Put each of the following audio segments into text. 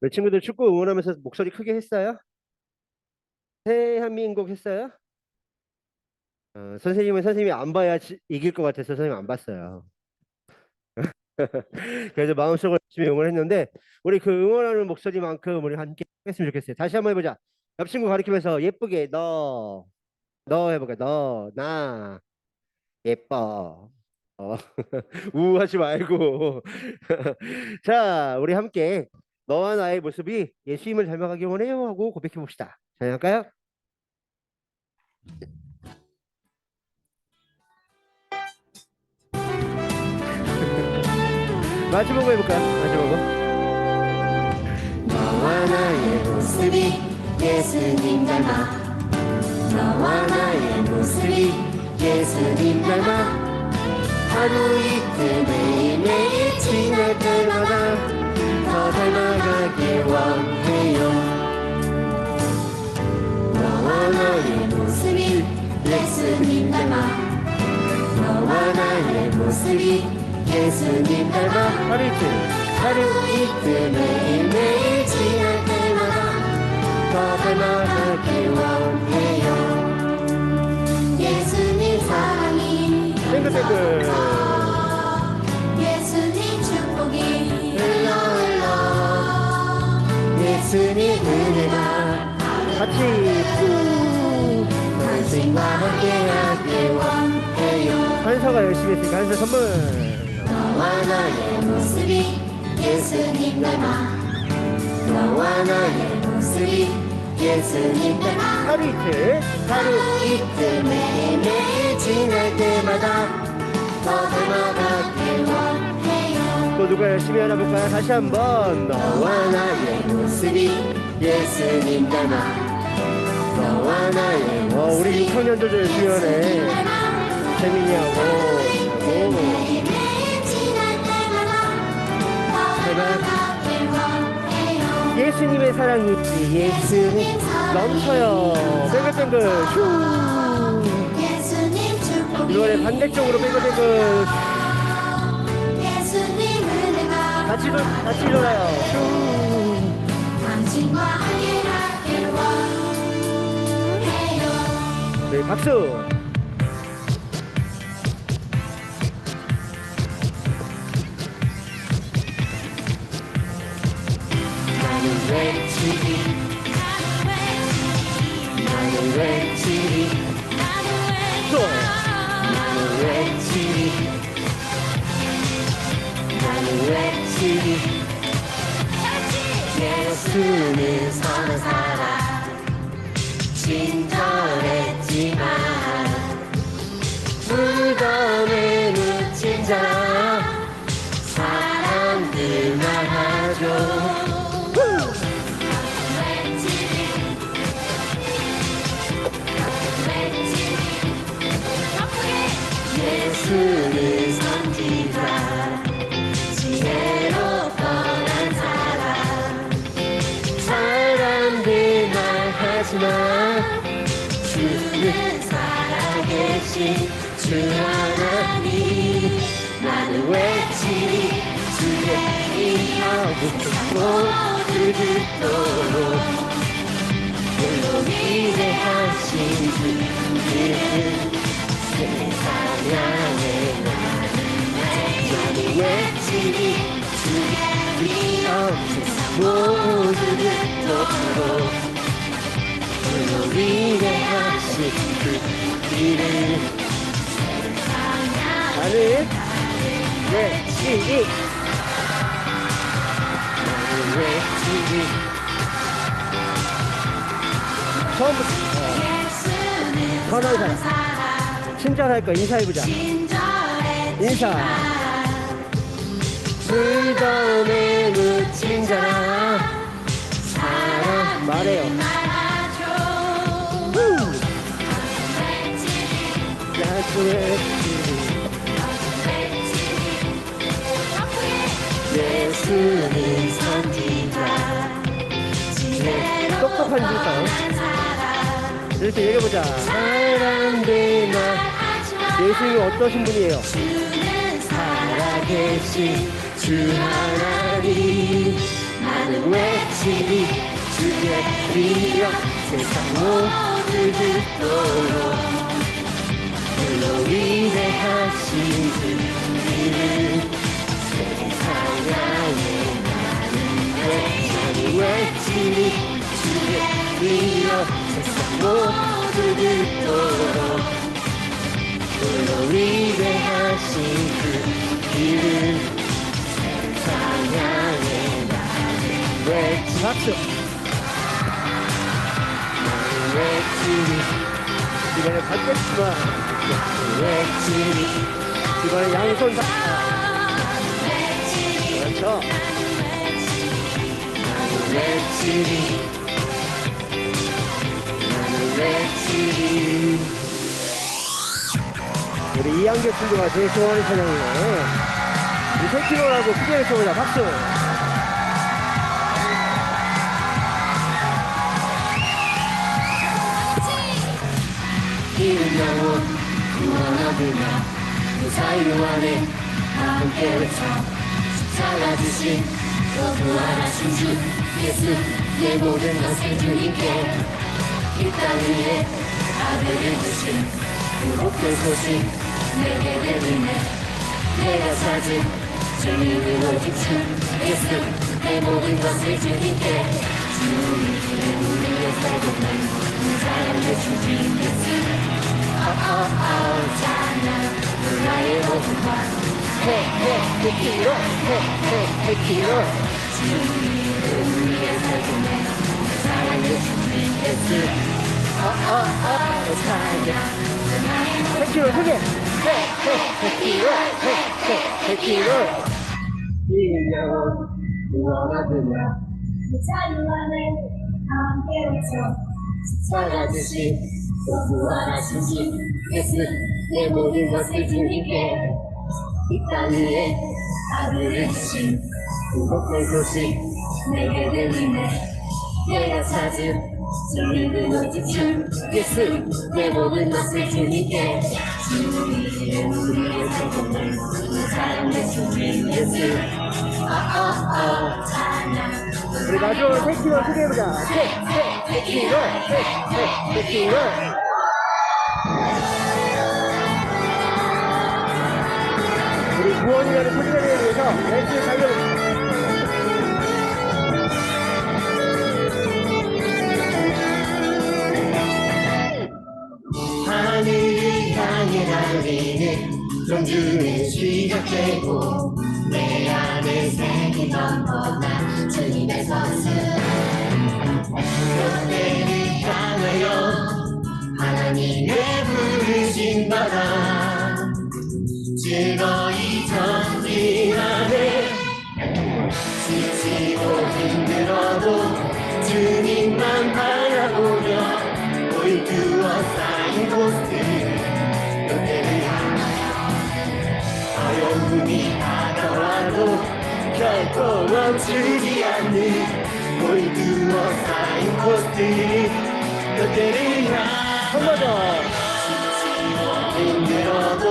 우리 친구들 축구 응원하면서 목소리 크게 했어요? 대한민국 했어요? 선생님이 안 봐야 이길 것 같아서 선생님 안 봤어요. 그래서 마음속으로 열심히 응원했는데 우리 그 응원하는 목소리만큼 우리 함께 했으면 좋겠어요. 다시 한번 해보자. 옆 친구 가리키면서 예쁘게 너 해볼까? 나 예뻐. 어, 우하지 말고. 자, 우리 함께 너와 나의 모습이 예수님을 닮아가기 원해요 하고 고백해 봅시다. 자, 할까요? 마지막으로 해볼까요? 마지막으로. 너와 나의 모습이 예수님 닮아 너와 나의 모습이 예수님 닮아 하루 이틀 매일매일 지날 때마다 더 닮아가길 원해요 너와 나의 모습이 예수님 닮아 너와 나의 모습이 예수님 닮아 하루 이틀 매일매일 지날 때마다 더 닮아가길 원해요 예수님 사랑이 뱅글뱅글. 예수님 축복이 흘러 예수님 은혜가 같이 당신과 함께하길 원해요 한서가 열심히 했으니까 한서 선물. 너와 나의 모습이 예수님 닮아 너와 나의 모습이 예수님 닮아 하루 이틀 매일매일 지날 때마다 더 닮아가길 원해요 또 누가 열심히 하나 볼까요? 다시 한번 너와 나의 모습이 예수님 닮아 너와 나의 우리 모습이 6학년들도 열심히 하네. 재민이하고 매일매일 지날 때마다 더 닮아가길 원해요 예수님의 사랑이 예수님 넘쳐요. 뱅글뱅글 슈. 예수님 축복이 이번에 반대쪽으로 뱅글뱅글 예수님 은혜가 같이 일어나요. 슈. 당신과 함께하길 원해요 네, 박수. 나는 외치리 또 나는 외치리 예수는 선한 사람 친절했지만 무덤에 묻힌 자 사람들 말하죠 예수는 선지자 지혜로 뻔한 사람 사람들 말하지만 주는 살아계신 주 하나님 나는 외치리 주의 이름 모두 듣도록 홀로 위대하신 주님 세상 향해 나는 외치리 주의 이름 모두 듣도록 홀로 위대하신 그 이름 나는 외치리. 나는 외치리 처음부터 선한 사람 친절할 거 인사해보자. 인사. 무덤에 묻힌 자 사람 말해요. 예수는 선지자 똑똑한 지사. 이렇게 얘기해보자. 사람들 예수님이 어떠신 분이에요? 살아계신 주 하나님 나는 외치 외치리 주의 이름 세상 모두 듣도록 홀로 위대하신 그 이름 세상 향해 나는 외치리 주의 이름 세상 모두 듣도록 홀로 위대하신 그 이름 세상 향해 나는 외치리 박수. 외치리 이번에 받겠지만 외치리 이번에 양손 다. 그렇죠. 외치리 나는 외치리 우리 이한교 친구가 제일 좋아하는 찬양이네. 이 새끼로라고 크게 외쳐보자. 박수. 이름 영혼 구원 얻으며 그 자유 안에 함께 외쳐 십자가 지신 또 부활하신 주 예수 내 모든 것을 주님께 이 땅 위에 아들을 주신 그 복된 소식 내게 들리네 내가 찾은 주님은 오직 주 예수 내 모든 것을 주님께 주님의 우리의 살고만 무자연의 주님 예수 찬양 나의 모든 것 해키로 해키로 주님의 우리의 살고만 무자연의 주님 예수 찬양 해키로 크게 해키로 이름 영혼 구원 얻으며 자유 안에 함께 외쳐 십자가 주신 또 부활하신 주 예수 내 모든 것을 주님께 이 땅 위에 아들을 주신 그 복된 소식 내게 들리네 내가 찾은 주님은 오직 주 예수 내 모든 것을 주님께 주님의 우리의 살고만 사랑의 주님 예수 찬양 우리 마지막으로 해키로 크게 해보자. 해키로 우리 구원이라는 소리를 위해서 렌즈 살려봅시다. 하늘을 향해 날리는 경주는 시작되고 내 안에 생긴 넘버나 주님의 선수 교대를 향하여 하나님의 부르신 바다 즐거이 전진하네 지치고 힘들어도 주님만 바라보며 Going to a signpost 너희를 향하여 어려움이 다가와도 결코 멈추지 않는 Going to a signpost 너희를 한 번 더. 힘들어도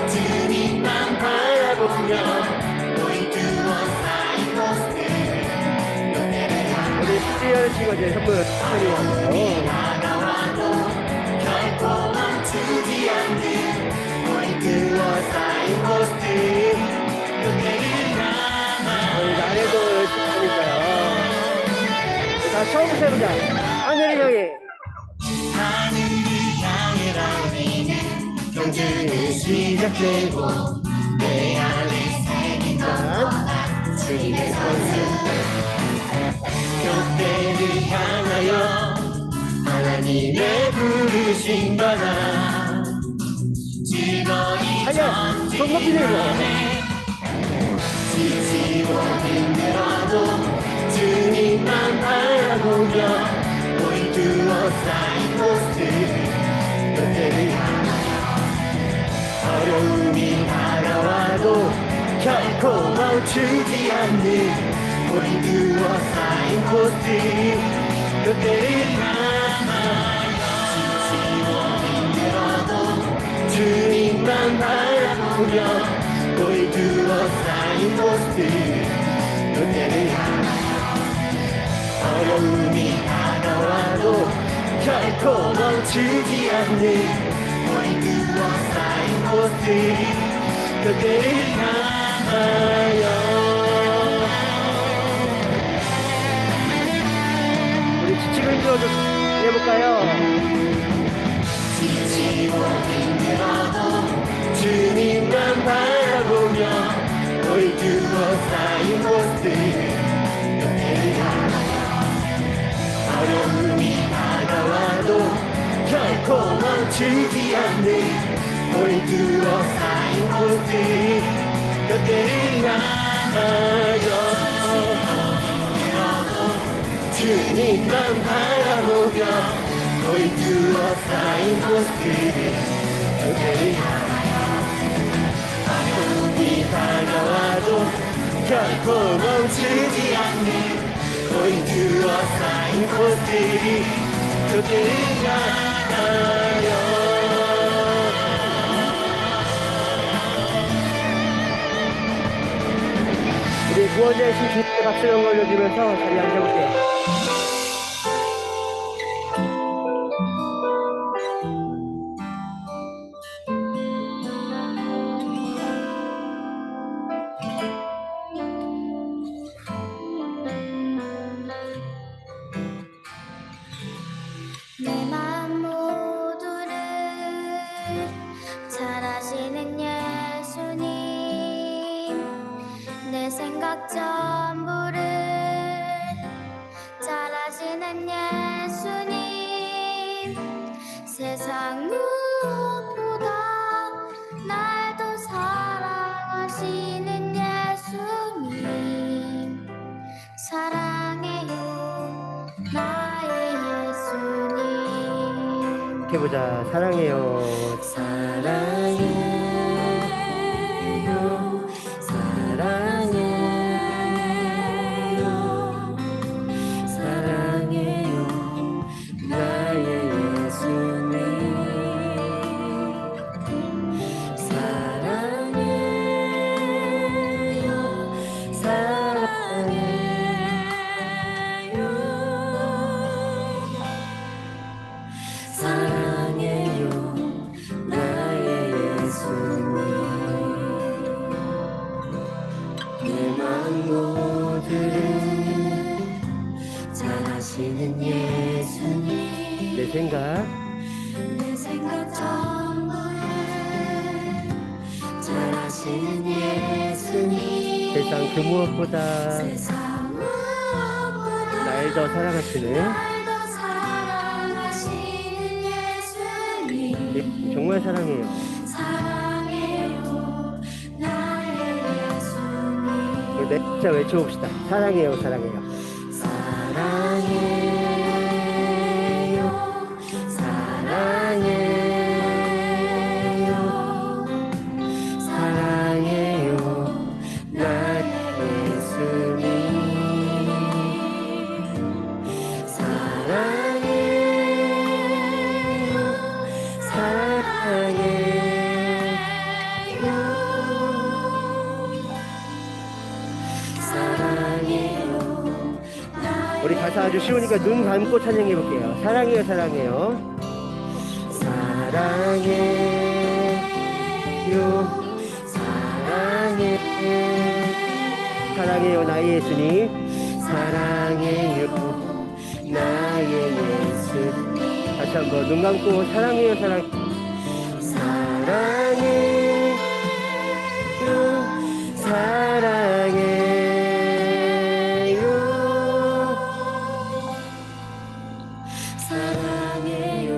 주님만 바라보며 Going to a signpost 너희를 우리 수리하는 친구가 이제 선물 많이 왔어요. 다가와도 결코 멈추지 않는 Going to a signpost 그때를 나래도 열심히 하니까요. 자, 처음부터 해보자. 하늘을 향해. 하늘을 향해 날리는 경주는 시작되고 내 안에 새긴 너보다 주님의 선수 교대를 향하여 하나님의 부르신 바다 즐거이 달려! 손 높이 들고. 지치고 힘들어도 주님만 바라보며 Going to a signpost 너희를 향하여 어려움이 다가와도 결코 멈추지 않는 Going to a signpost 너희를 향하여 지치고 힘들어도 주님만 바라보며 Going to a signpost 너희를 향하여 결코 멈추지 않는 우리 둘러싸인 곳들이 그때를 향하여 우리 지치고 힘들어도 해볼까요? 지치고 힘들어도 주님만 바라보며 우리 둘러싸인 곳들 어려움이 다가와도 결코 멈추지 않는 우리 둘러싸인 곳들 그때를 향하여 주님만 바라보며 우리 둘러싸인 곳들 그때를 향하여 어려움이 다가와도 결코 멈추지 않는 우리 둘러싸인 곳들이 그때를 향하여 우리 구원자이신 주님께 박수를 올려주면서 자리 앉아볼게요. 내 마음 모두를 잘 아시는 예수님 내 생각 전부를 잘 아시는 예수님 세상 무엇보다 날 더 사랑하시는 예수님 사랑해요 나의 예수님 이렇게 보자. 사랑해요. 사랑해요 사랑해요 사랑해요 나의 예수님 사랑해요 사랑해요 사랑해요 나의 예수님 내 마음 모두를 잘 아시는 예수님 내 생각 내 생각 전부를 잘 아시는 예수님 세상 그 무엇보다 세상 무엇보다 날 더 사랑하시는 날 더 사랑하시는 예수님 정말 사랑해요. 사랑해요 나의 예수님 우리 내 진짜 외쳐봅시다. 사랑해요. 사랑해요. 사랑해요 사랑해요 사랑해요. 나의 예수님 사랑해요 사랑해요. 사랑해요 우리 가사 아주 쉬우니까 눈 감고 찬양해 볼게요. 사랑해요. 사랑해요. 사랑해요. 사랑해. 사랑해요. 나의 예수님. 사랑해요. 나의 예수님. 다시 한번 눈 감고 사랑해요. 사랑해요. 사랑해요. 사랑해요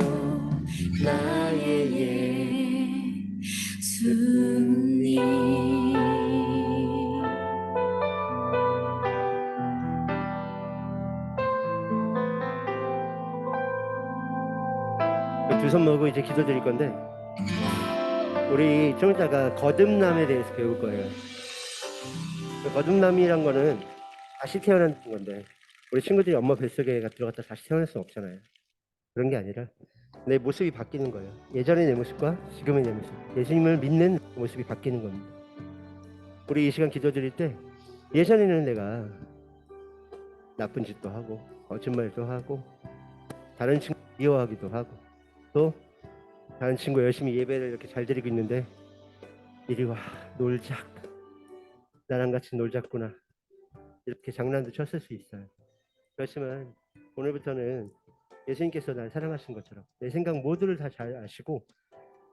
나의 예수님 두 손 모으고 이제 기도 드릴 건데 우리 좀 이따가 거듭남에 대해서 배울 거예요. 그 거듭남이란 거는 다시 태어나는 건데 우리 친구들이 엄마 뱃속에 들어갔다 다시 태어날 수는 없잖아요. 그런 게 아니라 내 모습이 바뀌는 거예요. 예전의 내 모습과 지금의 내 모습, 예수님을 믿는 모습이 바뀌는 겁니다. 우리 이 시간 기도 드릴 때 예전에는 내가 나쁜 짓도 하고 거짓말도 하고 다른 친구 미워하기도 하고, 또 다른 친구 열심히 예배를 이렇게 잘 드리고 있는데 이리 와 놀자, 나랑 같이 놀자꾸나, 이렇게 장난도 쳤을 수 있어요. 그렇지만 오늘부터는 예수님께서 날 사랑하신 것처럼 내 생각 모두를 다 잘 아시고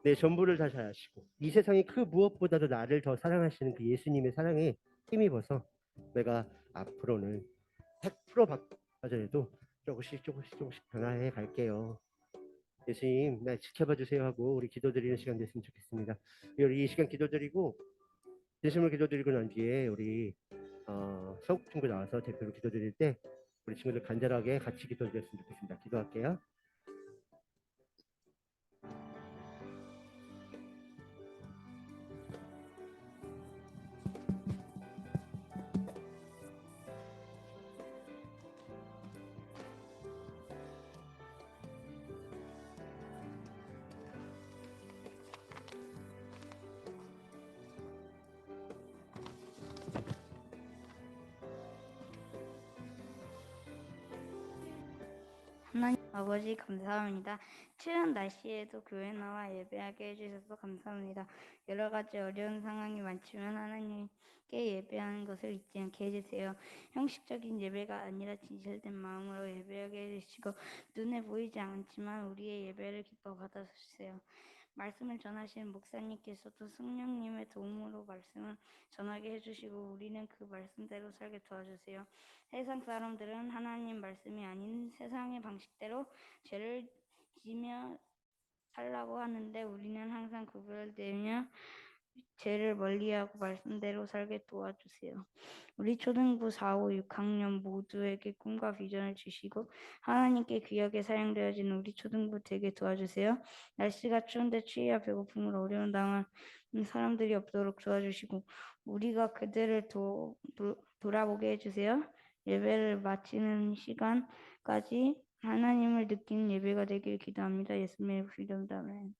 내 전부를 다 잘 아시고 이 세상의 그 무엇보다도 나를 더 사랑하시는 그 예수님의 사랑에 힘입어서 내가 앞으로는 100% 바꿔져도 조금씩 변화해 갈게요. 예수님 날 지켜봐 주세요 하고 우리 기도드리는 시간 됐으면 좋겠습니다. 우리 이 시간 기도드리고 진심으로 기도드리고 난 뒤에 우리 서욱 친구 나와서 대표로 기도드릴 때 우리 친구들 간절하게 같이 기도드렸으면 좋겠습니다. 기도할게요. 하나님 아버지 감사합니다. 추운 날씨에도 교회 나와 예배하게 해주셔서 감사합니다. 여러 가지 어려운 상황이 많지만 하나님께 예배하는 것을 잊지 않게 해주세요. 형식적인 예배가 아니라 진실된 마음으로 예배하게 해주시고 눈에 보이지 않지만 우리의 예배를 기뻐 받아주세요. 말씀을 전하시는 목사님께서도 성령님의 도움으로 말씀을 전하게 해주시고 우리는 그 말씀대로 살게 도와주세요. 세상 사람들은 하나님 말씀이 아닌 세상의 방식대로 죄를 지며 살라고 하는데 우리는 항상 구별되며 죄를 멀리하고 말씀대로 살게 도와주세요. 우리 초등부 4, 5, 6학년 모두에게 꿈과 비전을 주시고 하나님께 귀하게 사용되어진 우리 초등부 되게 도와주세요. 날씨가 추운데 추위와 배고픔을 어려운 당하는 사람들이 없도록 도와주시고 우리가 그들을 돌아보게 해주세요. 예배를 마치는 시간까지 하나님을 느끼는 예배가 되길 기도합니다. 예수님의 이름으로 아멘.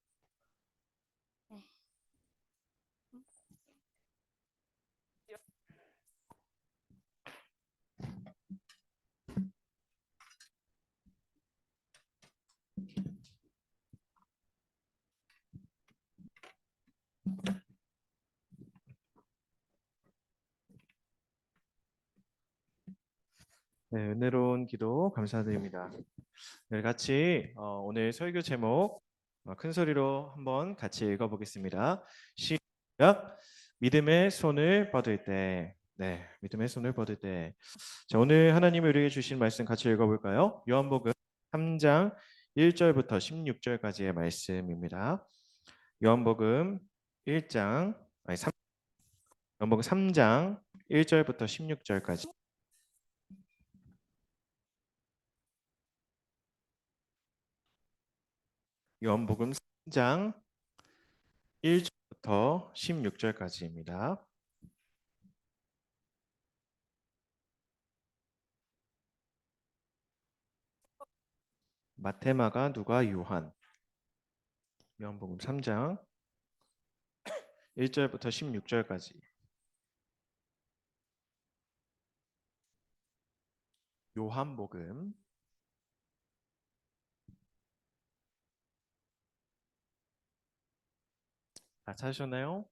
네, 은혜로운 기도 감사드립니다. 네, 같이 오늘 설교 제목 큰 소리로 한번 같이 읽어보겠습니다. 시작. 믿음의 손을 뻗을 때. 네, 믿음의 손을 뻗을 때. 자, 오늘 하나님이 우리에게 주신 말씀 같이 읽어볼까요? 요한복음 3장 1절부터 16절까지의 말씀입니다. 요한복음 1장 아니 3, 요한복음 3장 1절부터 16절까지. 요한복음 3장 1절부터 16절까지입니다. 마태, 마가, 누가, 요한. 요한복음 3장 1절부터 16절까지. 요한복음 다 찾으셨나요?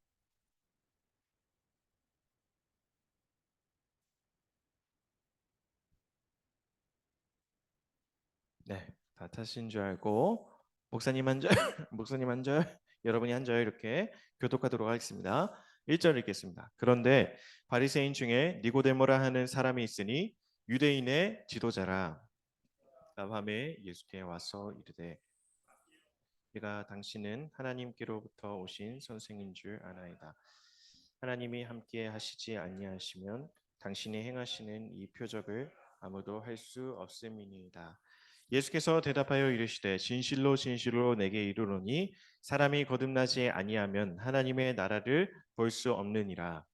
네, 다 찾으신 줄 알고 목사님 한 절, 목사님 한 절, 여러분이 한 절 이렇게 교독하도록 하겠습니다. 1절 읽겠습니다. 그런데 바리새인 중에 니고데모라 하는 사람이 있으니 유대인의 지도자라. 밤에 예수께 와서 이르되 내가 당신은 하나님께로부터 오신 선생인 줄 아나이다. 하나님이 함께 하시지 아니하시면 당신이 행하시는 이 표적을 아무도 할 수 없음이니이다. 예수께서 대답하여 이르시되 진실로 진실로 내게 이르노니 사람이 거듭나지 아니하면 하나님의 나라를 볼 수 없느니라.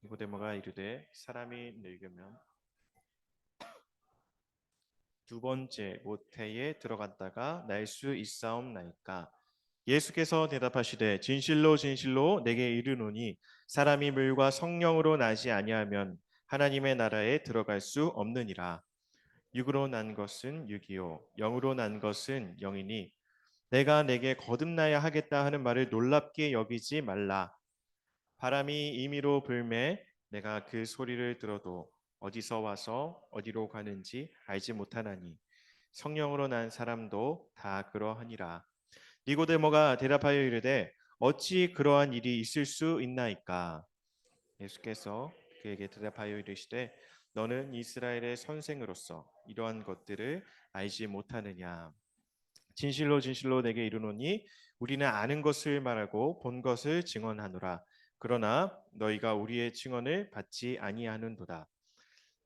니고데모가 이르되 사람이 늙으면 두 번째 모태에 들어갔다가 날 수 있사옵나이까. 예수께서 대답하시되 진실로 진실로 내게 이르노니 사람이 물과 성령으로 나지 아니하면 하나님의 나라에 들어갈 수 없느니라. 육으로 난 것은 육이요 영으로 난 것은 영이니 내가 내게 거듭나야 하겠다 하는 말을 놀랍게 여기지 말라. 바람이 임의로 불매 내가 그 소리를 들어도 어디서 와서 어디로 가는지 알지 못하나니 성령으로 난 사람도 다 그러하니라. 니고데모가 대답하여 이르되 어찌 그러한 일이 있을 수 있나이까. 예수께서 그에게 대답하여 이르시되 너는 이스라엘의 선생으로서 이러한 것들을 알지 못하느냐. 진실로 진실로 내게 이르노니 우리는 아는 것을 말하고 본 것을 증언하노라. 그러나 너희가 우리의 증언을 받지 아니하는도다.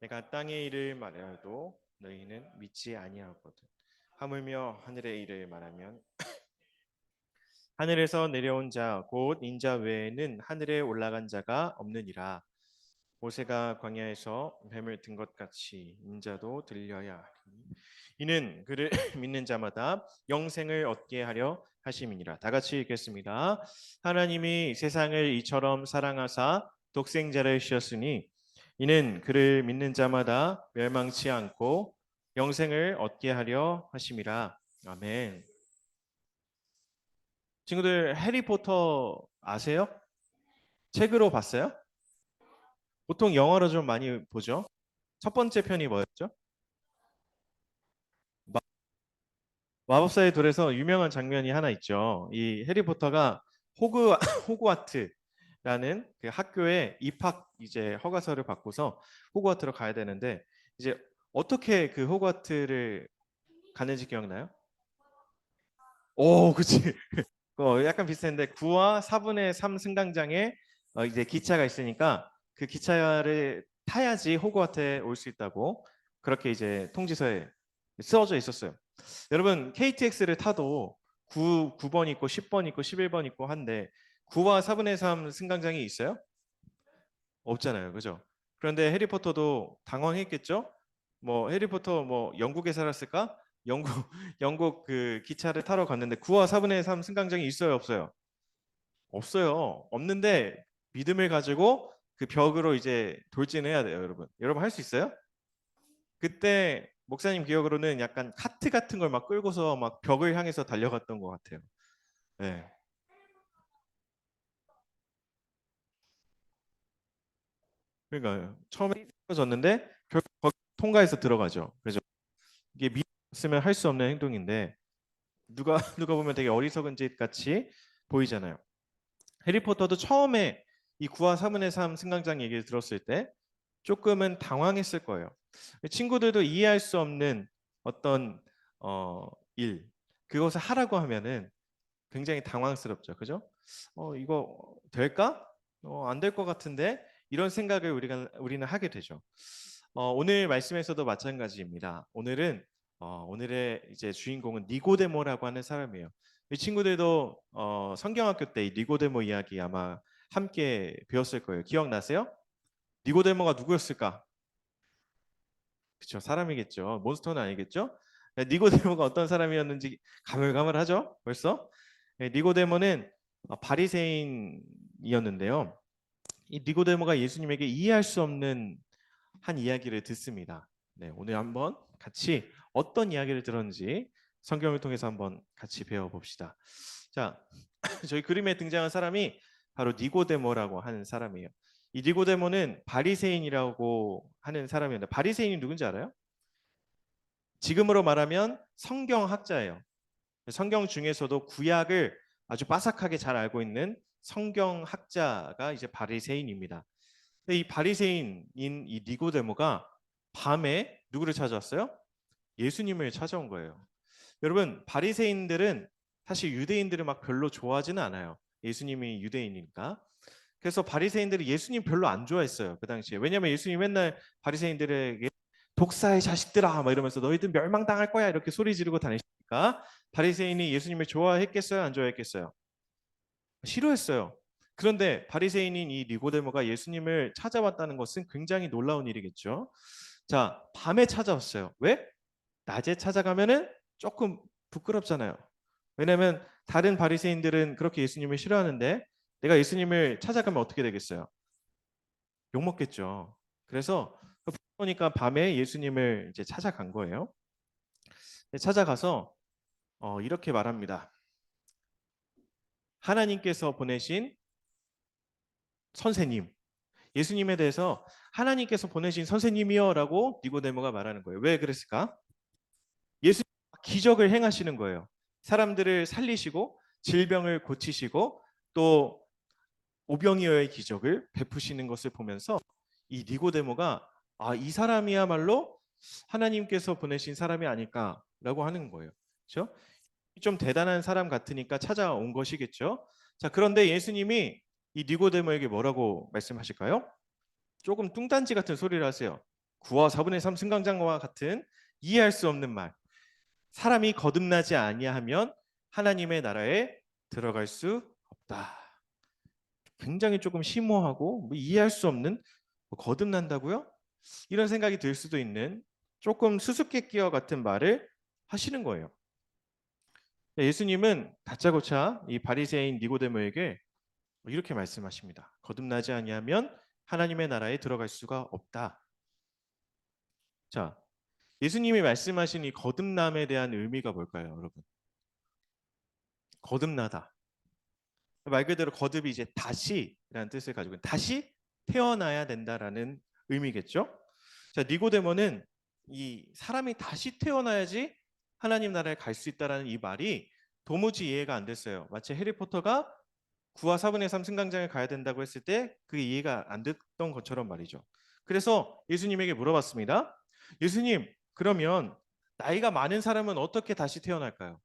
내가 땅의 일을 말하여도 너희는 믿지 아니하거든. 하물며 하늘의 일을 말하면 하늘에서 내려온 자 곧 인자 외에는 하늘에 올라간 자가 없느니라. 모세가 광야에서 뱀을 든 것 같이 인자도 들려야 하리니 이는 그를 믿는 자마다 영생을 얻게 하려 하심이니라. 다 같이 읽겠습니다. 하나님이 세상을 이처럼 사랑하사 독생자를 주셨으니 이는 그를 믿는 자마다 멸망치 않고 영생을 얻게 하려 하심이라. 아멘. 친구들 해리포터 아세요? 책으로 봤어요? 보통 영화로 좀 많이 보죠. 첫 번째 편이 뭐였죠? 마법사의 돌에서 유명한 장면이 하나 있죠. 이 해리포터가 호그와트라는 그 학교에 입학 이제 허가서를 받고서 호그와트로 가야 되는데 이제 어떻게 그 호그와트를 가는지 기억나요? 오, 그치. 약간 비슷한데 9와 4분의 3 승강장에 이제 기차가 있으니까 그 기차를 타야지 호그와트에 올 수 있다고 그렇게 이제 통지서에 써져 있었어요. 여러분 KTX를 타도 9번 있고 10번 있고 11번 있고 한데 9와 4분의 3 승강장이 있어요? 없잖아요. 그죠? 그런데 해리포터도 당황했겠죠? 뭐 해리포터 뭐 영국에 살았을까? 영국 영국 그 기차를 타러 갔는데 9와 4분의 3 승강장이 있어요, 없어요? 없어요. 없는데 믿음을 가지고 그 벽으로 이제 돌진해야 돼요, 여러분. 여러분 할 수 있어요? 그때 목사님 기억으로는 약간 카트 같은 걸 막 끌고서 막 벽을 향해서 달려갔던 것 같아요. 네. 그러니까 처음에 떨어졌는데 결국 거기 통과해서 들어가죠. 그래서 이게 믿으면 할 수 없는 행동인데 누가 누가 보면 되게 어리석은 짓 같이 보이잖아요. 해리포터도 처음에 이 9와 4분의 3 승강장 얘기를 들었을 때 조금은 당황했을 거예요. 친구들도 이해할 수 없는 어떤 일 그것을 하라고 하면은 굉장히 당황스럽죠. 그죠? 이거 될까? 안 될 것 같은데 이런 생각을 우리는 하게 되죠. 오늘 말씀에서도 마찬가지입니다. 오늘의 이제 주인공은 니고데모라고 하는 사람이에요. 이 친구들도 성경학교 때 이 니고데모 이야기 아마 함께 배웠을 거예요. 기억나세요? 니고데모가 누구였을까? 그렇죠. 사람이겠죠. 몬스터는 아니겠죠? 니고데모가 어떤 사람이었는지 가물가물하죠. 벌써? 니고데모는 바리새인이었는데요. 이 니고데모가 예수님에게 이해할 수 없는 한 이야기를 듣습니다. 네, 오늘 한번 같이 어떤 이야기를 들었는지 성경을 통해서 한번 같이 배워봅시다. 자, 저희 그림에 등장한 사람이 바로 니고데모라고 하는 사람이에요. 이 니고데모는 바리새인이라고 하는 사람이었는데 바리새인이 누군지 알아요? 지금으로 말하면 성경학자예요. 성경 중에서도 구약을 아주 빠삭하게 잘 알고 있는 성경학자가 이제 바리새인입니다. 근데 이 바리새인인 이 니고데모가 밤에 누구를 찾아왔어요? 예수님을 찾아온 거예요. 여러분 바리새인들은 사실 유대인들을 막 별로 좋아하지는 않아요. 예수님이 유대인이니까. 그래서 바리새인들이 예수님 별로 안 좋아했어요. 그 당시에. 왜냐하면 예수님 맨날 바리새인들에게 독사의 자식들아 막 이러면서 너희들 멸망당할 거야 이렇게 소리 지르고 다니시니까 바리새인이 예수님을 좋아했겠어요? 안 좋아했겠어요? 싫어했어요. 그런데 바리새인인 이 니고데모가 예수님을 찾아왔다는 것은 굉장히 놀라운 일이겠죠. 자, 밤에 찾아왔어요. 왜? 낮에 찾아가면은 조금 부끄럽잖아요. 왜냐하면 다른 바리새인들은 그렇게 예수님을 싫어하는데 내가 예수님을 찾아가면 어떻게 되겠어요? 욕먹겠죠. 그래서 그러니까 밤에 예수님을 이제 찾아간 거예요. 찾아가서 이렇게 말합니다. 하나님께서 보내신 선생님, 예수님에 대해서 하나님께서 보내신 선생님이여라고 니고데모가 말하는 거예요. 왜 그랬을까? 예수님 기적을 행하시는 거예요. 사람들을 살리시고 질병을 고치시고 또 오병이어의 기적을 베푸시는 것을 보면서 이 니고데모가 이 사람이야말로 하나님께서 보내신 사람이 아닐까라고 하는 거예요. 그렇죠? 좀 대단한 사람 같으니까 찾아온 것이겠죠. 자, 그런데 예수님이 이 니고데모에게 뭐라고 말씀하실까요? 조금 뚱딴지 같은 소리를 하세요. 9와 4분의 3 승강장과 같은 이해할 수 없는 말. 사람이 거듭나지 아니하면 하나님의 나라에 들어갈 수 없다. 굉장히 조금 심오하고 이해할 수 없는 거듭난다고요? 이런 생각이 들 수도 있는 조금 수수께끼와 같은 말을 하시는 거예요. 예수님은 다짜고짜 이 바리새인 니고데모에게 이렇게 말씀하십니다. 거듭나지 아니하면 하나님의 나라에 들어갈 수가 없다. 자, 예수님이 말씀하신 이 거듭남에 대한 의미가 뭘까요, 여러분? 거듭나다. 말 그대로 거듭이 이제 다시라는 뜻을 가지고 있는, 다시 태어나야 된다라는 의미겠죠? 자, 니고데모는 이 사람이 다시 태어나야지 하나님 나라에 갈 수 있다라는 이 말이 도무지 이해가 안 됐어요. 마치 해리포터가 9와 4분의 3 승강장에 가야 된다고 했을 때 그게 이해가 안 됐던 것처럼 말이죠. 그래서 예수님에게 물어봤습니다. 예수님, 그러면 나이가 많은 사람은 어떻게 다시 태어날까요?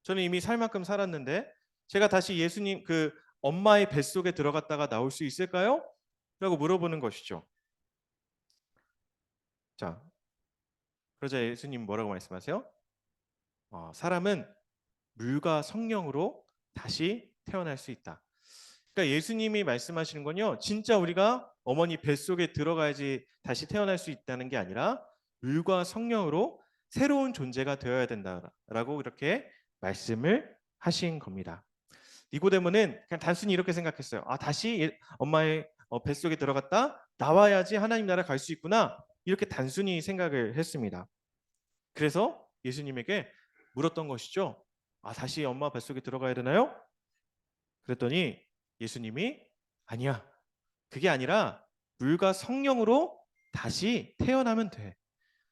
저는 이미 살 만큼 살았는데 제가 다시 예수님 그 엄마의 뱃속에 들어갔다가 나올 수 있을까요? 라고 물어보는 것이죠. 자, 그러자 예수님 뭐라고 말씀하세요? 사람은 물과 성령으로 다시 태어날 수 있다. 그러니까 예수님이 말씀하시는 건요, 진짜 우리가 어머니 뱃속에 들어가야지 다시 태어날 수 있다는 게 아니라 물과 성령으로 새로운 존재가 되어야 된다라고 이렇게 말씀을 하신 겁니다. 니고데모는 그냥 단순히 이렇게 생각했어요. 다시 엄마의 뱃속에 들어갔다 나와야지 하나님 나라 갈 수 있구나. 이렇게 단순히 생각을 했습니다. 그래서 예수님에게 물었던 것이죠. 다시 엄마 뱃속에 들어가야 되나요? 그랬더니 예수님이 아니야. 그게 아니라 물과 성령으로 다시 태어나면 돼.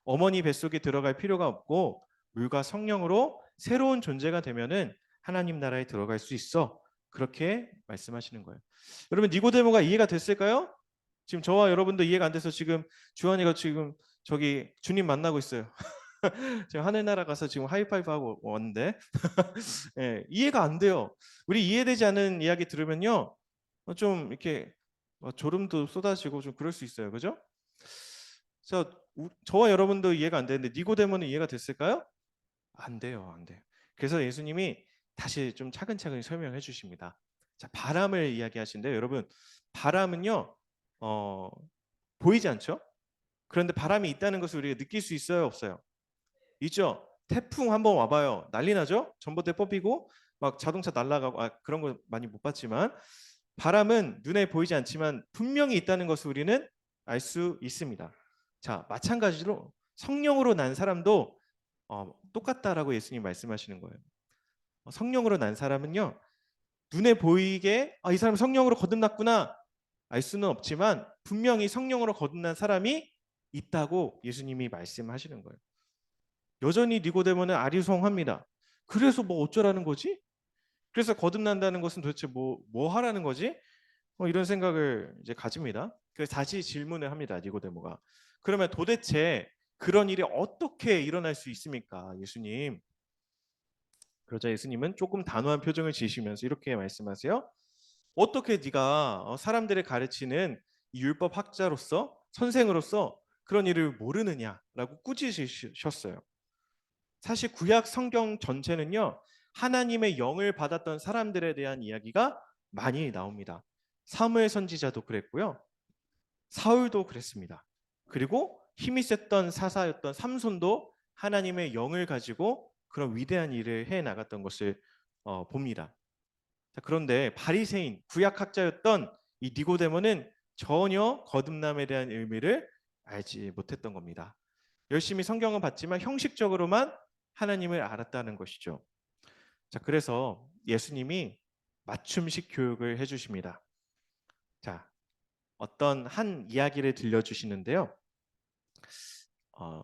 어머니 뱃속에 들어갈 필요가 없고 물과 성령으로 새로운 존재가 되면은 하나님 나라에 들어갈 수 있어. 그렇게 말씀하시는 거예요. 여러분 니고데모가 이해가 됐을까요? 지금 저와 여러분도 이해가 안 돼서 지금 주한이가 지금 저기 주님 만나고 있어요. 지금 하늘나라 가서 지금 하이파이브 하고 왔는데 예, 이해가 안 돼요. 우리 이해되지 않은 이야기 들으면요, 좀 이렇게 졸음도 쏟아지고 좀 그럴 수 있어요, 그죠? 저와 여러분도 이해가 안 되는데 니고데모는 이해가 됐을까요? 안 돼요, 안 돼요. 그래서 예수님이 다시 좀 차근차근 설명해 주십니다. 자, 바람을 이야기하시는데요, 여러분, 바람은요, 보이지 않죠? 그런데 바람이 있다는 것을 우리가 느낄 수 있어요, 없어요? 있죠. 태풍 한번 와봐요. 난리 나죠? 전봇대 뽑히고 막 자동차 날아가고 그런 거 많이 못 봤지만 바람은 눈에 보이지 않지만 분명히 있다는 것을 우리는 알 수 있습니다. 자, 마찬가지로 성령으로 난 사람도 똑같다라고 예수님 말씀하시는 거예요. 성령으로 난 사람은요, 눈에 보이게 이 사람 성령으로 거듭났구나 알 수는 없지만 분명히 성령으로 거듭난 사람이 있다고 예수님이 말씀하시는 거예요. 여전히 니고데모는 아리송합니다. 그래서 뭐 어쩌라는 거지? 그래서 거듭난다는 것은 도대체 뭐 하라는 거지? 이런 생각을 이제 가집니다. 그래서 다시 질문을 합니다. 니고데모가. 그러면 도대체 그런 일이 어떻게 일어날 수 있습니까? 예수님. 그러자 예수님은 조금 단호한 표정을 지으시면서 이렇게 말씀하세요. 어떻게 네가 사람들을 가르치는 율법 학자로서 선생으로서 그런 일을 모르느냐라고 꾸짖으셨어요. 사실 구약 성경 전체는요, 하나님의 영을 받았던 사람들에 대한 이야기가 많이 나옵니다. 사무엘 선지자도 그랬고요, 사울도 그랬습니다. 그리고 힘이 셌던 사사였던 삼손도 하나님의 영을 가지고 그런 위대한 일을 해 나갔던 것을 봅니다. 자, 그런데 바리새인 구약 학자였던 이 니고데모는 전혀 거듭남에 대한 의미를 알지 못했던 겁니다. 열심히 성경은 봤지만 형식적으로만 하나님을 알았다는 것이죠. 자, 그래서 예수님이 맞춤식 교육을 해주십니다. 자, 어떤 한 이야기를 들려주시는데요. 어,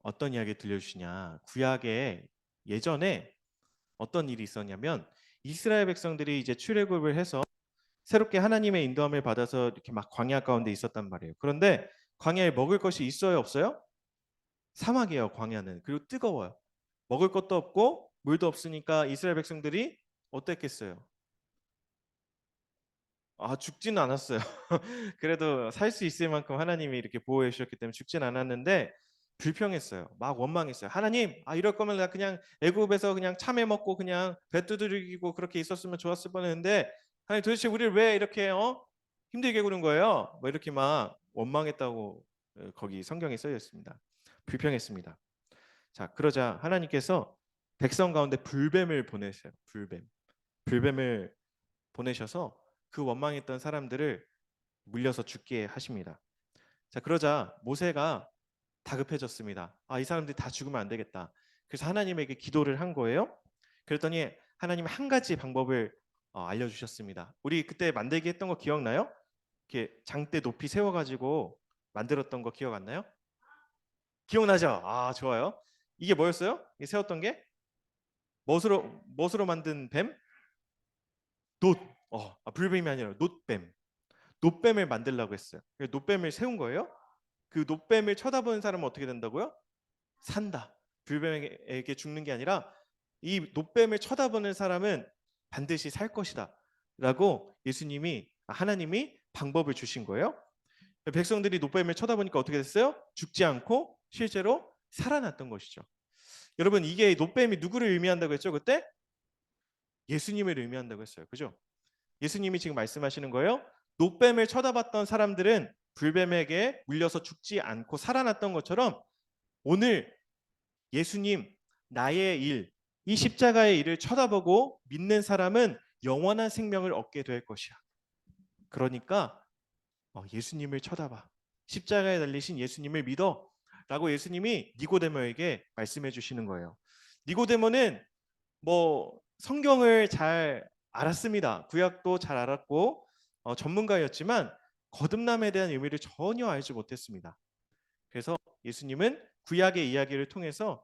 어떤 이야기 들려주시냐? 구약에 예전에 어떤 일이 있었냐면 이스라엘 백성들이 이제 출애굽을 해서 새롭게 하나님의 인도함을 받아서 이렇게 막 광야 가운데 있었단 말이에요. 그런데 광야에 먹을 것이 있어요, 없어요? 사막이에요, 광야는. 그리고 뜨거워요. 먹을 것도 없고 물도 없으니까 이스라엘 백성들이 어땠겠어요? 아, 죽지는 않았어요. 그래도 살 수 있을 만큼 하나님이 이렇게 보호해 주셨기 때문에 죽진 않았는데 불평했어요. 막 원망했어요. 하나님, 이럴 거면 나 그냥 애굽에서 그냥 참외 먹고 그냥 배 두드리고 그렇게 있었으면 좋았을 뻔했는데 하나님 도대체 우리를 왜 이렇게 힘들게 구는 거예요? 뭐 이렇게 막 원망했다고 거기 성경에 써져 있습니다. 불평했습니다. 자, 그러자 하나님께서 백성 가운데 불뱀을 보내세요. 불뱀을 보내셔서 그 원망했던 사람들을 물려서 죽게 하십니다. 자, 그러자 모세가 다급해졌습니다. 이 사람들이 다 죽으면 안 되겠다. 그래서 하나님에게 기도를 한 거예요. 그랬더니 하나님 한 가지 방법을 알려주셨습니다. 우리 그때 만들기 했던 거 기억나요? 이렇게 장대 높이 세워가지고 만들었던 거 기억 안 나요? 기억나죠? 좋아요. 이게 뭐였어요? 이 세웠던 게 멋으로 만든 뱀? 놋. 불뱀이 아니라 놋뱀. 놋뱀을 만들려고 했어요. 놋뱀을 세운 거예요. 그 놋뱀을 쳐다보는 사람은 어떻게 된다고요? 산다. 불뱀에게 죽는 게 아니라 이 놋뱀을 쳐다보는 사람은 반드시 살 것이다. 라고 하나님이 방법을 주신 거예요. 백성들이 놋뱀을 쳐다보니까 어떻게 됐어요? 죽지 않고 실제로 살아났던 것이죠. 여러분, 이게 놋뱀이 누구를 의미한다고 했죠? 그때? 예수님을 의미한다고 했어요. 그죠? 예수님이 지금 말씀하시는 거예요. 놋뱀을 쳐다봤던 사람들은 불뱀에게 물려서 죽지 않고 살아났던 것처럼 오늘 예수님, 나의 일, 이 십자가의 일을 쳐다보고 믿는 사람은 영원한 생명을 얻게 될 것이야. 그러니까 예수님을 쳐다봐. 십자가에 달리신 예수님을 믿어. 라고 예수님이 니고데모에게 말씀해 주시는 거예요. 니고데모는 성경을 잘 알았습니다. 구약도 잘 알았고 전문가였지만 거듭남에 대한 의미를 전혀 알지 못했습니다. 그래서 예수님은 구약의 이야기를 통해서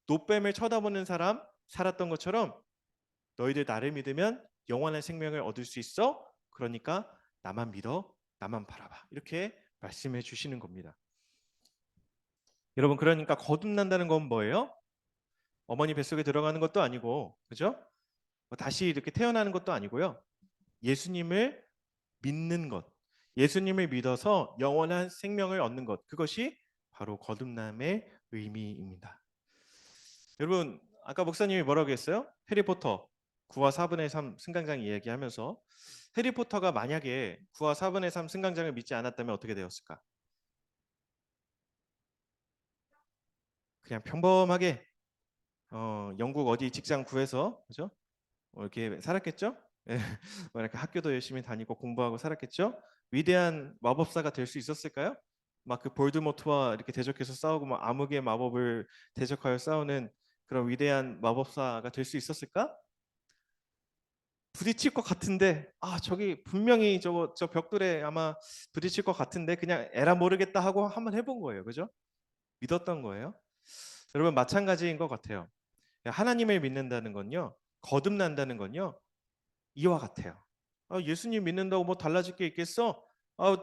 놋뱀을 쳐다보는 사람 살았던 것처럼 너희들 나를 믿으면 영원한 생명을 얻을 수 있어. 그러니까 나만 믿어, 나만 바라봐. 이렇게 말씀해 주시는 겁니다. 여러분, 그러니까 거듭난다는 건 뭐예요? 어머니 뱃속에 들어가는 것도 아니고, 그죠? 다시 이렇게 태어나는 것도 아니고요. 예수님을 믿는 것, 예수님을 믿어서 영원한 생명을 얻는 것, 그것이 바로 거듭남의 의미입니다. 여러분, 아까 목사님이 뭐라고 했어요? 해리포터 9와 4분의 3 승강장 이야기하면서 해리포터가 만약에 9와 4분의 3 승강장을 믿지 않았다면 어떻게 되었을까? 그냥 평범하게 영국 어디 직장 구해서, 그죠? 이렇게 살았겠죠? 예, 이렇게 학교도 열심히 다니고 공부하고 살았겠죠? 위대한 마법사가 될 수 있었을까요? 막 그 볼드모트와 이렇게 대적해서 싸우고 막 암흑의 마법을 대적하여 싸우는 그런 위대한 마법사가 될 수 있었을까? 부딪힐 것 같은데 저기 분명히 저 벽돌에 아마 부딪힐 것 같은데 그냥 에라 모르겠다 하고 한번 해본 거예요. 그죠? 믿었던 거예요. 여러분, 마찬가지인 것 같아요. 하나님을 믿는다는 건요, 거듭난다는 건요, 이와 같아요. 예수님 믿는다고 뭐 달라질 게 있겠어?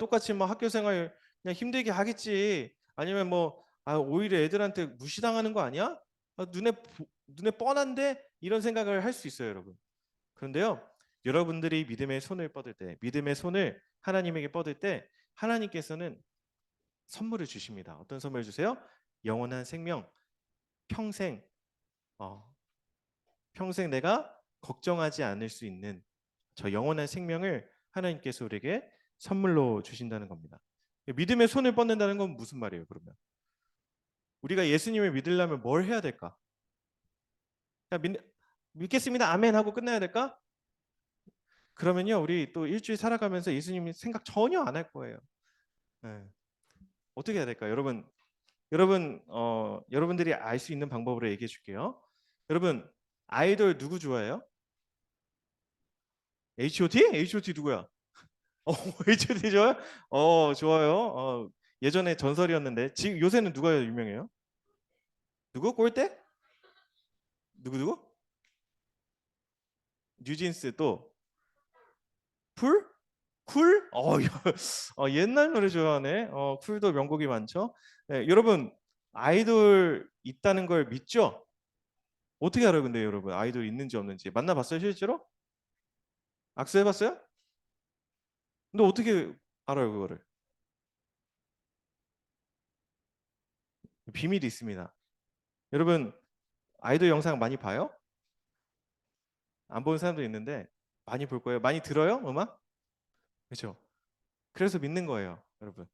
똑같이 뭐 학교 생활 그냥 힘들게 하겠지. 아니면 오히려 애들한테 무시당하는 거 아니야? 눈에 뻔한데 이런 생각을 할 수 있어요, 여러분. 그런데요, 여러분들이 믿음의 손을 뻗을 때, 믿음의 손을 하나님에게 뻗을 때 하나님께서는 선물을 주십니다. 어떤 선물을 주세요? 영원한 생명, 평생 평생 내가 걱정하지 않을 수 있는 저 영원한 생명을 하나님께서 우리에게 선물로 주신다는 겁니다. 믿음의 손을 뻗는다는 건 무슨 말이에요, 그러면? 우리가 예수님을 믿으려면 뭘 해야 될까? 믿겠습니다, 아멘 하고 끝나야 될까? 그러면요, 우리 또 일주일 살아가면서 예수님 생각 전혀 안 할 거예요. 네. 어떻게 해야 될까요? 여러분들이 알 수 있는 방법으로 얘기해 줄게요. 여러분, 아이돌 누구 좋아해요? H.O.T? H.O.T 누구야? 어, H.O.T 좋아요? 좋아요. 예전에 전설이었는데 지금 요새는 누가 유명해요? 누구? 꼴대? 누구? 뉴진스 또 풀? 쿨? 옛날 노래 좋아하네. 쿨도 명곡이 많죠. 네, 여러분 아이돌 있다는 걸 믿죠? 어떻게 알아요, 근데 여러분 아이돌 있는지 없는지 만나봤어요, 실제로? 악수해봤어요? 근데 어떻게 알아요, 그거를? 비밀이 있습니다. 여러분 아이돌 영상 많이 봐요? 안 보는 사람도 있는데 많이 볼 거예요. 많이 들어요, 음악? 그렇죠. 그래서 믿는 거예요, 여러분.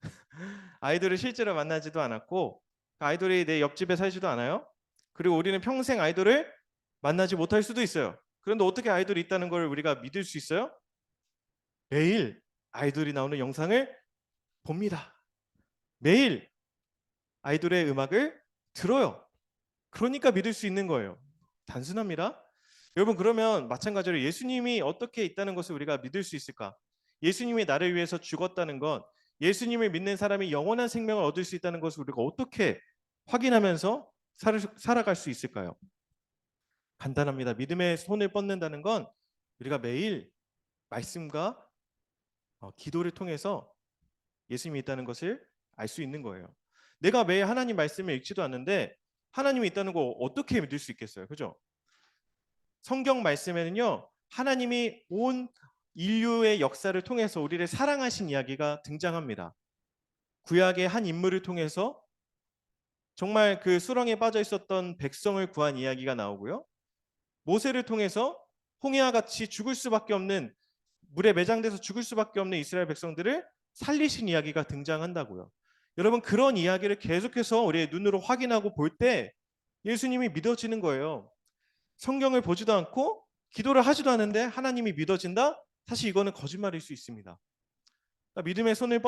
아이돌을 실제로 만나지도 않았고 아이돌이 내 옆집에 살지도 않아요. 그리고 우리는 평생 아이돌을 만나지 못할 수도 있어요. 그런데 어떻게 아이돌이 있다는 걸 우리가 믿을 수 있어요? 매일 아이돌이 나오는 영상을 봅니다. 매일 아이돌의 음악을 들어요. 그러니까 믿을 수 있는 거예요. 단순합니다. 여러분 그러면 마찬가지로 예수님이 어떻게 있다는 것을 우리가 믿을 수 있을까? 예수님이 나를 위해서 죽었다는 건 예수님을 믿는 사람이 영원한 생명을 얻을 수 있다는 것을 우리가 어떻게 확인하면서 살아갈 수 있을까요? 간단합니다. 믿음의 손을 뻗는다는 건 우리가 매일 말씀과 기도를 통해서 예수님이 있다는 것을 알 수 있는 거예요. 내가 매일 하나님 말씀을 읽지도 않는데 하나님이 있다는 거 어떻게 믿을 수 있겠어요? 그죠? 성경 말씀에는요, 하나님이 온 인류의 역사를 통해서 우리를 사랑하신 이야기가 등장합니다. 구약의 한 인물을 통해서 정말 그 수렁에 빠져 있었던 백성을 구한 이야기가 나오고요. 모세를 통해서 홍해와 같이 죽을 수밖에 없는 물에 매장돼서 죽을 수밖에 없는 이스라엘 백성들을 살리신 이야기가 등장한다고요. 여러분 그런 이야기를 계속해서 우리의 눈으로 확인하고 볼 때 예수님이 믿어지는 거예요. 성경을 보지도 않고 기도를 하지도 않는데 하나님이 믿어진다? 사실 이거는 거짓말일 수 있습니다. 그러니까 믿음의 손을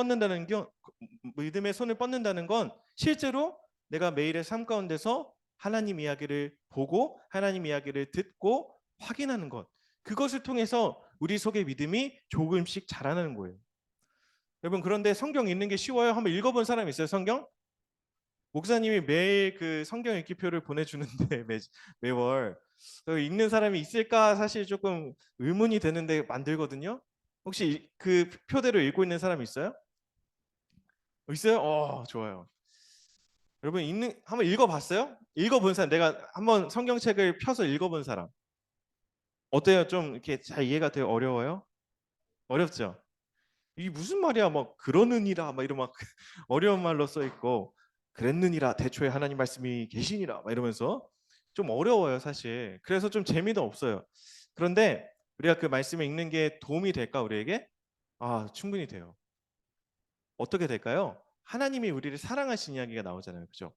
뻗는다는 건 실제로 내가 매일의 삶 가운데서 하나님 이야기를 보고 하나님 이야기를 듣고 확인하는 것. 그것을 통해서 우리 속의 믿음이 조금씩 자라나는 거예요. 여러분 그런데 성경 읽는 게 쉬워요? 한번 읽어본 사람 있어요? 성경? 목사님이 매일 그 성경 읽기표를 보내주는데 매월 읽는 사람이 있을까 사실 조금 의문이 되는데 만들거든요. 혹시 그 표대로 읽고 있는 사람 있어요? 있어요? 좋아요. 여러분 한번 읽어봤어요? 읽어본 사람, 내가 한번 성경책을 펴서 읽어본 사람 어때요? 좀 이렇게 잘 이해가 돼요? 어려워요? 어렵죠? 이게 무슨 말이야? 막 그러느니라 막 이런 막 어려운 말로 써 있고 그랬느니라 대초에 하나님 말씀이 계시니라 막 이러면서 좀 어려워요 사실. 그래서 좀 재미도 없어요. 그런데 우리가 그 말씀을 읽는 게 도움이 될까 우리에게? 충분히 돼요. 어떻게 될까요? 하나님이 우리를 사랑하신 이야기가 나오잖아요. 그죠?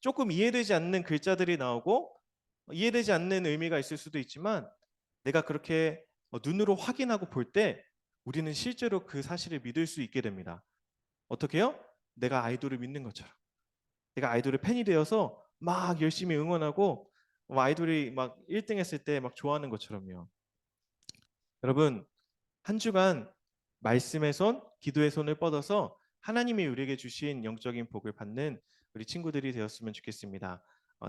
조금 이해되지 않는 글자들이 나오고 이해되지 않는 의미가 있을 수도 있지만 내가 그렇게 눈으로 확인하고 볼 때 우리는 실제로 그 사실을 믿을 수 있게 됩니다. 어떻게요? 내가 아이돌을 믿는 것처럼. 내가 아이돌의 팬이 되어서 막 열심히 응원하고 아이돌이 막 1등 했을 때 막 좋아하는 것처럼요. 여러분 한 주간 말씀의 손, 기도의 손을 뻗어서 하나님이 우리에게 주신 영적인 복을 받는 우리 친구들이 되었으면 좋겠습니다.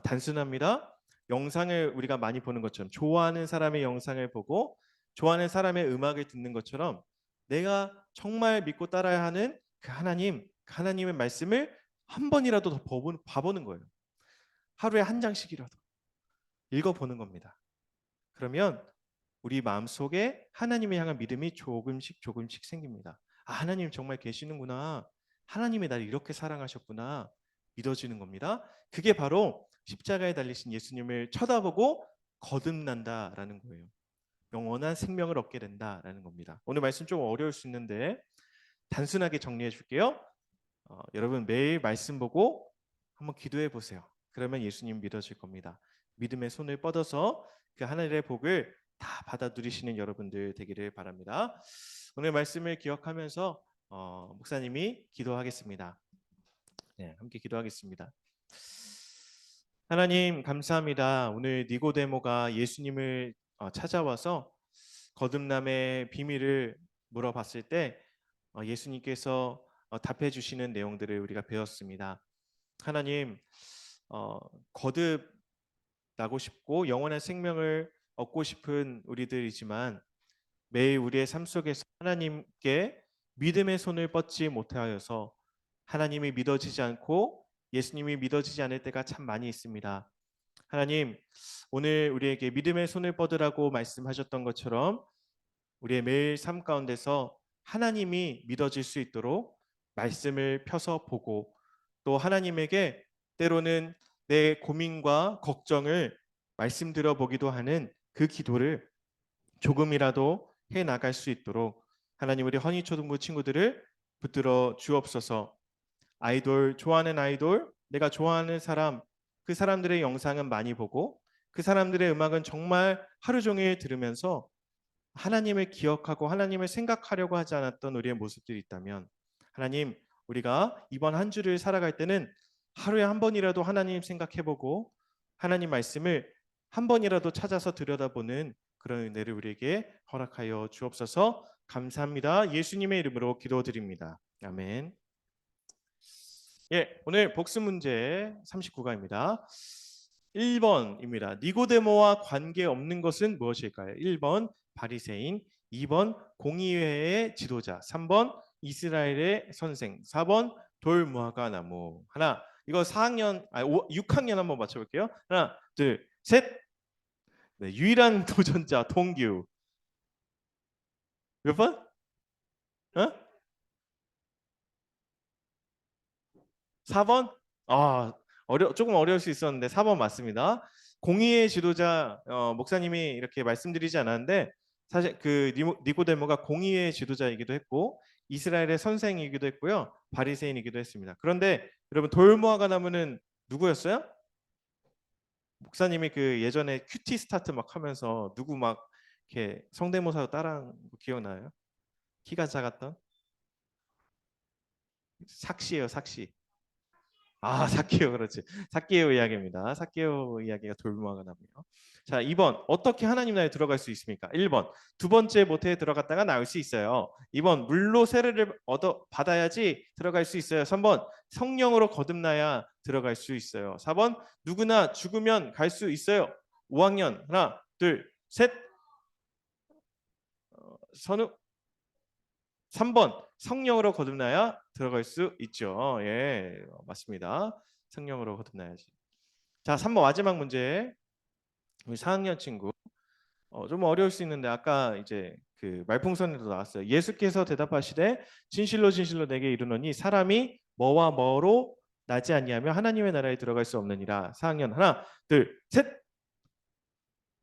단순합니다. 영상을 우리가 많이 보는 것처럼 좋아하는 사람의 영상을 보고 좋아하는 사람의 음악을 듣는 것처럼 내가 정말 믿고 따라야 하는 그 하나님의 말씀을 한 번이라도 더 봐보는 거예요. 하루에 한 장씩이라도 읽어보는 겁니다. 그러면 우리 마음속에 하나님을 향한 믿음이 조금씩 생깁니다. 하나님 정말 계시는구나. 하나님이 나를 이렇게 사랑하셨구나. 믿어지는 겁니다. 그게 바로 십자가에 달리신 예수님을 쳐다보고 거듭난다라는 거예요. 영원한 생명을 얻게 된다라는 겁니다. 오늘 말씀 좀 어려울 수 있는데 단순하게 정리해 줄게요. 여러분 매일 말씀 보고 한번 기도해 보세요. 그러면 예수님 믿어질 겁니다. 믿음의 손을 뻗어서 그 하늘의 복을 다 받아 누리시는 여러분들 되기를 바랍니다. 오늘 말씀을 기억하면서 목사님이 기도하겠습니다. 네, 함께 기도하겠습니다. 하나님 감사합니다. 오늘 니고데모가 예수님을 찾아와서 거듭남의 비밀을 물어봤을 때 예수님께서 답해 주시는 내용들을 우리가 배웠습니다. 하나님 거듭나고 싶고 영원한 생명을 얻고 싶은 우리들이지만 매일 우리의 삶 속에서 하나님께 믿음의 손을 뻗지 못하여서 하나님이 믿어지지 않고 예수님이 믿어지지 않을 때가 참 많이 있습니다. 하나님, 오늘 우리에게 믿음의 손을 뻗으라고 말씀하셨던 것처럼 우리의 매일 삶 가운데서 하나님이 믿어질 수 있도록 말씀을 펴서 보고 또 하나님에게 때로는 내 고민과 걱정을 말씀드려 보기도 하는 그 기도를 조금이라도 해 나갈 수 있도록 하나님 우리 허니초등부 친구들을 붙들어 주옵소서. 아이돌, 좋아하는 아이돌, 내가 좋아하는 사람, 그 사람들의 영상은 많이 보고 그 사람들의 음악은 정말 하루 종일 들으면서 하나님을 기억하고 하나님을 생각하려고 하지 않았던 우리의 모습들이 있다면 하나님, 우리가 이번 한 주를 살아갈 때는 하루에 한 번이라도 하나님 생각해보고 하나님 말씀을 한 번이라도 찾아서 들여다보는 그런 은혜를 우리에게 허락하여 주옵소서. 감사합니다. 예수님의 이름으로 기도드립니다. 아멘. 예, 오늘 복습 문제 39가입니다. 1번입니다. 니고데모와 관계없는 것은 무엇일까요? 1번 바리새인, 2번 공의회의 지도자, 3번 이스라엘의 선생, 4번 돌무화과 나무. 하나, 이거 6학년 한번 맞춰볼게요. 하나, 둘, 셋. 네, 유일한 도전자 동규. 몇 번? 어? 4번? 조금 어려울 수 있었는데 4번 맞습니다. 공의의 지도자 목사님이 이렇게 말씀드리지 않았는데 사실 그 니고데모가 공의의 지도자이기도 했고 이스라엘의 선생이기도 했고요. 바리새인이기도 했습니다. 그런데 여러분 돌무화과 나무는 누구였어요? 목사님이 그 예전에 큐티 스타트 막 하면서 누구 막 이렇게 성대모사 따라한 거 기억나요? 키가 작았던? 삭시예요, 삭시. 사케오 그렇지. 사케오 이야기입니다. 사케오 이야기가 돌무화과 나무요. 자, 2번 어떻게 하나님 나라에 들어갈 수 있습니까? 1번 두 번째 모태에 들어갔다가 나올 수 있어요. 2번 물로 세례를 받아야지 들어갈 수 있어요. 3번 성령으로 거듭나야 들어갈 수 있어요. 4번 누구나 죽으면 갈 수 있어요. 5학년 하나 둘 셋. 선우 3번 성령으로 거듭나야 들어갈 수 있죠. 예, 맞습니다. 성령으로 거듭나야지. 자, 3번 마지막 문제. 우리 4학년 친구. 좀 어려울 수 있는데 아까 이제 그 말풍선에도 나왔어요. 예수께서 대답하시되 진실로 진실로 내게 이르노니 사람이 뭐와 뭐로 나지 아니하며 하나님의 나라에 들어갈 수 없느니라. 4학년 하나, 둘, 셋.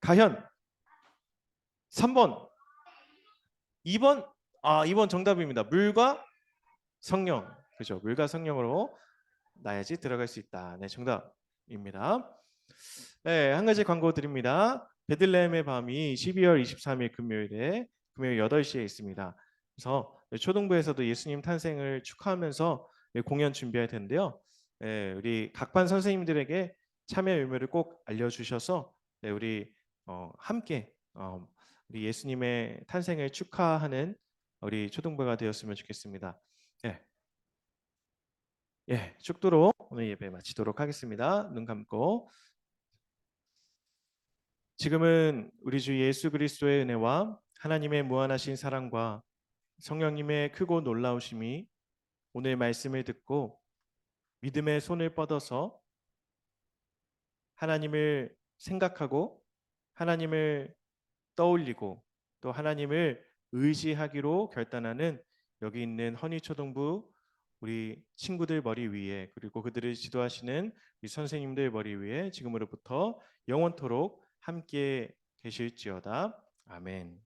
가현. 3번. 2번. 2번 정답입니다. 물과 성령. 그죠? 물과 성령으로 나야지 들어갈 수 있다. 네, 정답입니다. 네, 한 가지 광고 드립니다. 베들레헴의 밤이 12월 23일 금요일 8시에 있습니다. 그래서 초등부에서도 예수님 탄생을 축하하면서 공연 준비할 텐데요. 우리 각반 선생님들에게 참여 의무를 꼭 알려주셔서 우리 함께 우리 예수님의 탄생을 축하하는 우리 초등부가 되었으면 좋겠습니다. 축도로 오늘 예배 마치도록 하겠습니다. 눈 감고. 지금은 우리 주 예수 그리스도의 은혜와 하나님의 무한하신 사랑과 성령님의 크고 놀라우심이 오늘 말씀을 듣고 믿음의 손을 뻗어서 하나님을 생각하고 하나님을 떠올리고 또 하나님을 의지하기로 결단하는 여기 있는 허니초등부 우리 친구들 머리 위에 그리고 그들을 지도하시는 우리 선생님들 머리 위에 지금으로부터 영원토록 함께 계실지어다. 아멘.